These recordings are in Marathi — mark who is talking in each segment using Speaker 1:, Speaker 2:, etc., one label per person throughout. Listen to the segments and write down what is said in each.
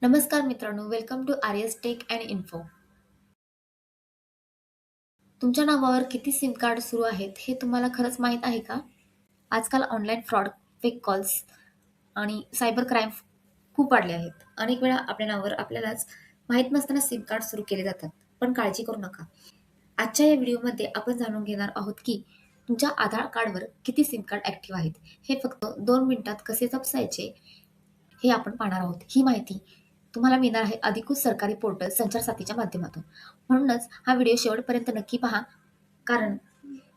Speaker 1: नमस्कार मित्रांनो, welcome to Aryas tech and info. तुमच्या नावावर किती सिम कार्ड सुरू आहेत हे तुम्हाला खरंच माहीत आहे का? आजकाल ऑनलाईन फ्रॉड, फेक कॉल्स आणि सायबर क्राईम खूप वाढले आहेत. अनेक वेळा आपल्या नावावर आपल्यालाच माहीत नसताना सिम कार्ड सुरू केले जातात. पण काळजी करू नका. आजच्या या व्हिडिओमध्ये आपण जाणून घेणार आहोत की तुमच्या आधार कार्डवर किती सिम कार्ड ॲक्टिव्ह आहेत. हे फक्त 2 मिनिटात कसे तपासायचे हे आपण पाहणार आहोत. ही माहिती तुम्हाला मिळणार आहे अधिकृत सरकारी पोर्टल संचार साथीच्या माध्यमातून. म्हणूनच हा व्हिडिओ शेवटपर्यंत नक्की पहा, कारण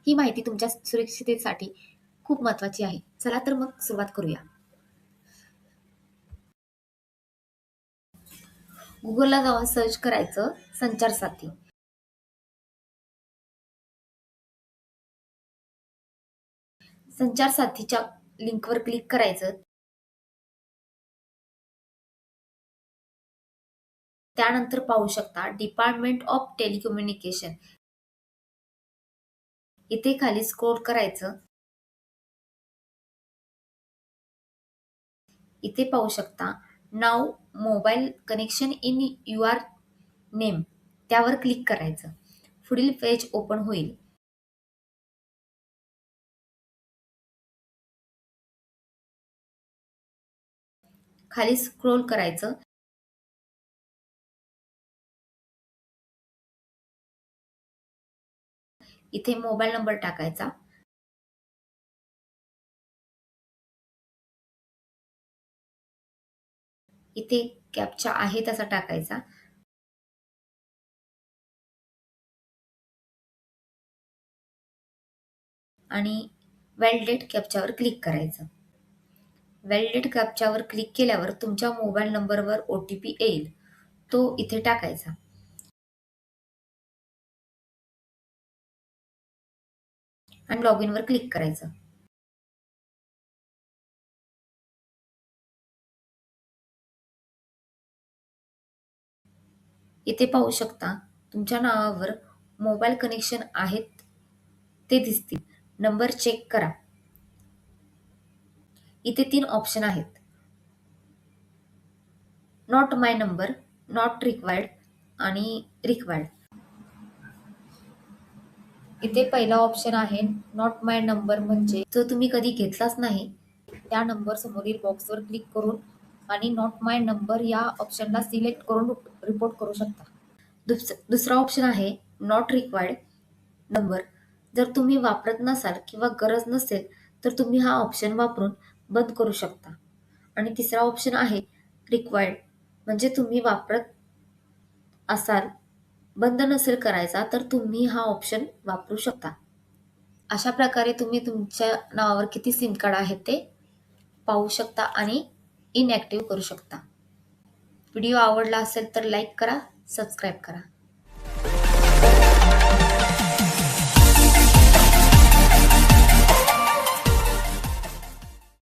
Speaker 1: ही माहिती तुमच्या सुरक्षिततेसाठी खूप महत्त्वाची आहे. चला तर मग सुरुवात करूया. Googleला जाऊन सर्च करायचं संचार साथी. संचार साथीच्या लिंकवर क्लिक करायचं. त्यानंतर पाहू शकता डिपार्टमेंट ऑफ टेलिकम्युनिकेशन. इथे खाली स्क्रोल करायचं. इथे पाहू शकता नाव mobile connection in your name, त्यावर क्लिक करायचं. पुढील पेज ओपन होईल. खाली स्क्रोल करायचं. इथे मोबाईल नंबर टाकायचा. इथे कॅप्चा आहे तसा टाकायचा. आणि व्हॅलिडेट कॅप्चावर क्लिक करायचं. व्हॅलिडेट कॅप्चावर क्लिक केल्यावर तुमच्या मोबाईल नंबरवर OTP येईल. तो इथे टाकायचा आणि लॉग इनवर क्लिक करायचं. इथे पाहू शकता तुमच्या नावावर मोबाईल कनेक्शन आहेत ते दिसतील. नंबर चेक करा. इथे 3 ऑप्शन आहेत. Not my number, not required आणि रिक्वायर्ड. इथे पहिला ऑप्शन आहे नॉट माय नंबर, म्हणजे जो तुम्ही कधी घेतलाच नाही त्या नंबर समोरील बॉक्सवर क्लिक करून आणि नॉट माय नंबर या ऑप्शनला सिलेक्ट करून रिपोर्ट करू शकता. दुसरा ऑप्शन आहे नॉट रिक्वायर्ड नंबर. जर तुम्ही वापरत नसाल किंवा गरज नसेल तर तुम्ही हा ऑप्शन वापरून बंद करू शकता. आणि तिसरा ऑप्शन आहे रिक्वायर्ड, म्हणजे तुम्ही वापरत असाल, बंद नसेल करायचा तर तुम्ही हा ऑप्शन वापरू शकता. अशा प्रकारे तुम्ही तुमच्या नावावर किती सिम कार्ड आहेत ते पाहू शकता आणि इनॲक्टिव्ह करू शकता. व्हिडिओ आवडला असेल तर लाईक करा, सबस्क्राईब करा.